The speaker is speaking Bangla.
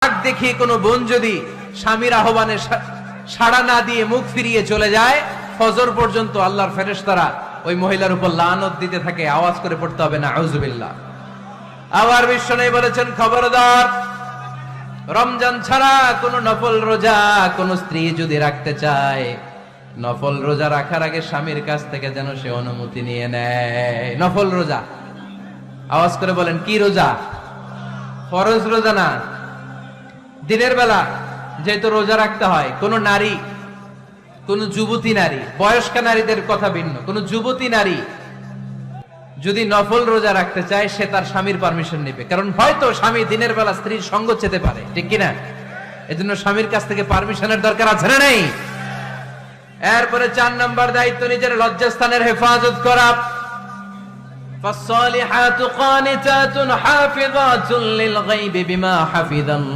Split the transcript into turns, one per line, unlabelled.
রাগ দেখিয়ে কোনো বোন যদি স্বামীর আহ্বানে সাড়া না দিয়ে মুখ ফিরিয়ে চলে যায়, ফজর পর্যন্ত আল্লাহর ফেরেশতারা ওই মহিলার উপর লানত দিতে থাকে, আওয়াজ করে পড়তে হবে না আউযুবিল্লাহ। আবার বিশ্বনবী বলেছেন, খবরদার, রমজান ছাড়া কোন নফল রোজা কোন স্ত্রী যদি রাখতে চায়, নফল রোজা রাখার আগে স্বামীর কাছ থেকে যেন সে অনুমতি নিয়ে নেয়। নফল রোজা, আওয়াজ করে বলেন কি রোজা? ফরজ রোজা না। দিনের বেলা যেহেতু রোজা রাখতে হয়, কোন নারী, কোন যুবতী নারী, বয়স্কা নারীদের কথা ভিন্ন, কোন যুবতী নারী যদি নফল রোজা রাখতে চায়, সে তার স্বামীর পারমিশন নেবে। কারণ হয়তো স্বামী দিনের বেলা স্ত্রীর সঙ্গ চেতে পারে, ঠিক কিনা? এজন্য স্বামীর কাছ থেকে পারমিশনের দরকার আছে না নেই? এরপরে 4 নাম্বার দায়িত্ব, নিজের লজ্জাস্থানের হেফাজত করা। فالصالحات قانتات حافظات للغيب بما حفظ الله